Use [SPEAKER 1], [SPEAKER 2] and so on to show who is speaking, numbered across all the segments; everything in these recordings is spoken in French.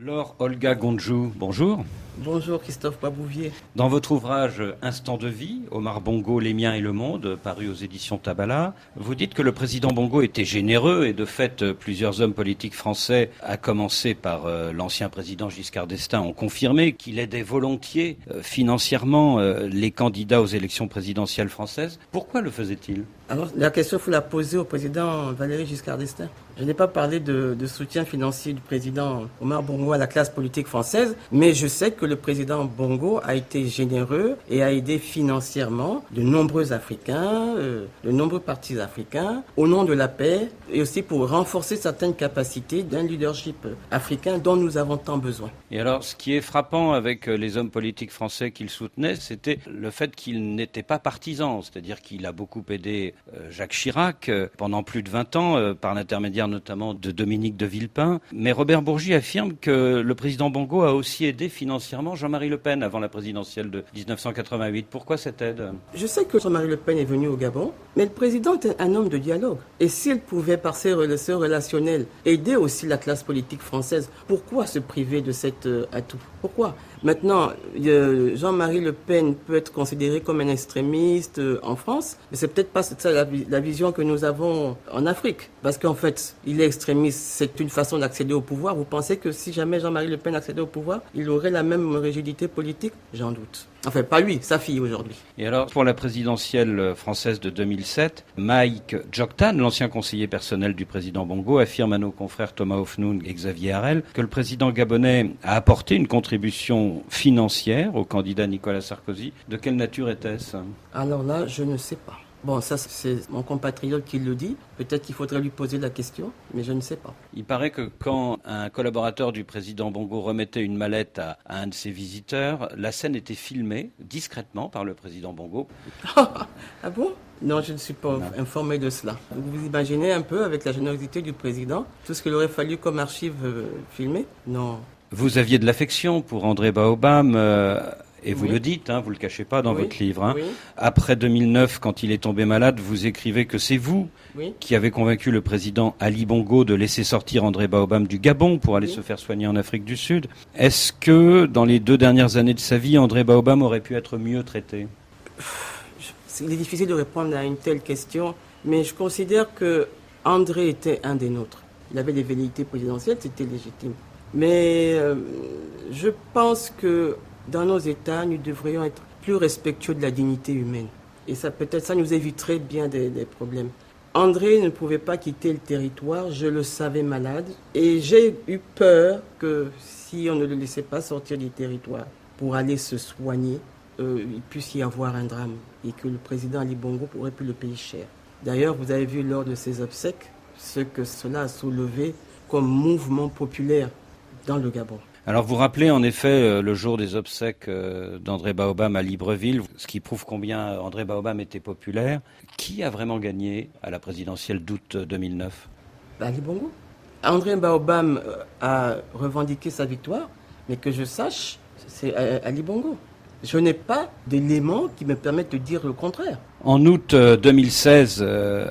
[SPEAKER 1] Laure Olga Gondjou, bonjour.
[SPEAKER 2] Bonjour Christophe Babouvier.
[SPEAKER 1] Dans votre ouvrage Instant de vie, Omar Bongo, Les miens et le monde, paru aux éditions Tabala, vous dites que le président Bongo était généreux et de fait plusieurs hommes politiques français, à commencer par l'ancien président Giscard d'Estaing, ont confirmé qu'il aidait volontiers financièrement les candidats aux élections présidentielles françaises. Pourquoi le faisait-il ?
[SPEAKER 2] Alors la question, il faut la poser au président Valéry Giscard d'Estaing. Je n'ai pas parlé de soutien financier du président Omar Bongo à la classe politique française, mais je sais que le président Bongo a été généreux et a aidé financièrement de nombreux Africains, de nombreux partis africains, au nom de la paix et aussi pour renforcer certaines capacités d'un leadership africain dont nous avons tant besoin.
[SPEAKER 1] Et alors, ce qui est frappant avec les hommes politiques français qu'il soutenait, c'était le fait qu'il n'était pas partisan, c'est-à-dire qu'il a beaucoup aidé Jacques Chirac pendant plus de 20 ans, par l'intermédiaire notamment de Dominique de Villepin. Mais Robert Bourgi affirme que le président Bongo a aussi aidé financièrement Jean-Marie Le Pen avant la présidentielle de 1988. Pourquoi cette aide ?
[SPEAKER 2] Je sais que Jean-Marie Le Pen est venu au Gabon, mais le président est un homme de dialogue. Et s'il pouvait, par ses relations relationnelles, aider aussi la classe politique française, pourquoi se priver de cet atout ? Pourquoi ? Maintenant, Jean-Marie Le Pen peut être considéré comme un extrémiste en France, mais c'est peut-être pas ça la vision que nous avons en Afrique. Parce qu'en fait, il est extrémiste, c'est une façon d'accéder au pouvoir. Vous pensez que si jamais Jean-Marie Le Pen accédait au pouvoir, il aurait la même rigidité politique ? J'en doute. Enfin, pas lui, sa fille aujourd'hui.
[SPEAKER 1] Et alors, pour la présidentielle française de 2007, Mike Djoktan, l'ancien conseiller personnel du président Bongo, affirme à nos confrères Thomas Hofnoun et Xavier Harel que le président gabonais a apporté une contribution financière au candidat Nicolas Sarkozy. De quelle nature était-ce ?
[SPEAKER 2] Alors là, je ne sais pas. Bon, ça, c'est mon compatriote qui le dit. Peut-être qu'il faudrait lui poser la question, mais je ne sais pas.
[SPEAKER 1] Il paraît que quand un collaborateur du président Bongo remettait une mallette à un de ses visiteurs, la scène était filmée discrètement par le président Bongo.
[SPEAKER 2] Ah bon ? Non, je ne suis pas informé de cela. Vous imaginez un peu, avec la générosité du président, tout ce qu'il aurait fallu comme archive filmée ? Non.
[SPEAKER 1] Vous aviez de l'affection pour André Baobam, et vous le dites, vous le cachez pas dans votre livre.
[SPEAKER 2] Oui.
[SPEAKER 1] Après 2009, quand il est tombé malade, vous écrivez que c'est vous qui avez convaincu le président Ali Bongo de laisser sortir André Baobam du Gabon pour aller se faire soigner en Afrique du Sud. Est-ce que, dans les 2 dernières années de sa vie, André Baobam aurait pu être mieux traité ?
[SPEAKER 2] Il est difficile de répondre à une telle question, mais je considère que André était un des nôtres. Il avait des velléités présidentielles, c'était légitime. Mais je pense que dans nos États, nous devrions être plus respectueux de la dignité humaine. Et ça, peut-être, ça nous éviterait bien des problèmes. André ne pouvait pas quitter le territoire, je le savais malade. Et j'ai eu peur que si on ne le laissait pas sortir du territoire pour aller se soigner, il puisse y avoir un drame. Et que le président Ali Bongo aurait pu le payer cher. D'ailleurs, vous avez vu lors de ses obsèques ce que cela a soulevé comme mouvement populaire dans le Gabon.
[SPEAKER 1] Alors vous rappelez en effet le jour des obsèques d'André Baobam à Libreville, ce qui prouve combien André Baobam était populaire. Qui a vraiment gagné à la présidentielle d'août 2009 ?
[SPEAKER 2] Ali Bongo. André Baobam a revendiqué sa victoire, mais que je sache, c'est Ali Bongo. Je n'ai pas d'éléments qui me permettent de dire le contraire.
[SPEAKER 1] En août 2016,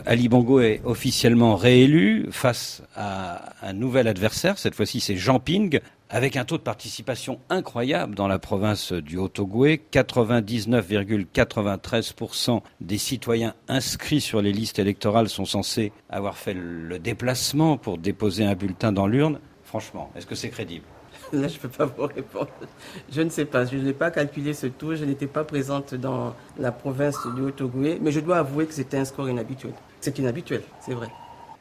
[SPEAKER 1] Ali Bongo est officiellement réélu face à un nouvel adversaire. Cette fois-ci, c'est Jean Ping, avec un taux de participation incroyable dans la province du Haut-Ogooué. 99,93% des citoyens inscrits sur les listes électorales sont censés avoir fait le déplacement pour déposer un bulletin dans l'urne. Franchement, est-ce que c'est crédible ?
[SPEAKER 2] Là, je ne peux pas vous répondre. Je ne sais pas. Je n'ai pas calculé ce taux. Je n'étais pas présente dans la province du Haut-Ogooué. Mais je dois avouer que c'était un score inhabituel. C'est inhabituel, c'est vrai.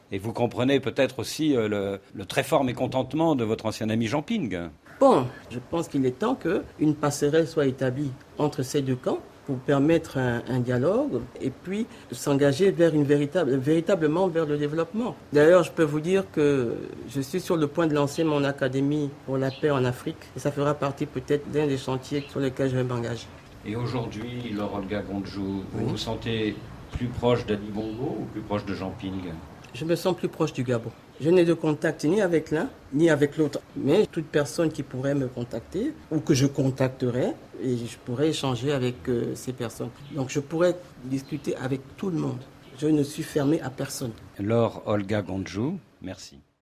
[SPEAKER 1] Et vous comprenez peut-être aussi le très fort mécontentement de votre ancien ami Jean Ping.
[SPEAKER 2] Bon, je pense qu'il est temps qu'une passerelle soit établie entre ces deux camps pour permettre un dialogue et puis s'engager vers véritablement vers le développement. D'ailleurs, je peux vous dire que je suis sur le point de lancer mon académie pour la paix en Afrique et ça fera partie peut-être d'un des chantiers sur lesquels je vais m'engager.
[SPEAKER 1] Et aujourd'hui, Laure Olga Gondjou, vous vous sentez plus proche d'Ali Bongo ou plus proche de Jean Ping ?
[SPEAKER 2] Je me sens plus proche du Gabon. Je n'ai de contact ni avec l'un, ni avec l'autre. Mais toute personne qui pourrait me contacter, ou que je contacterais, et je pourrais échanger avec ces personnes. Donc je pourrais discuter avec tout le monde. Je ne suis fermé à personne.
[SPEAKER 1] Laure Olga Gondjou, merci.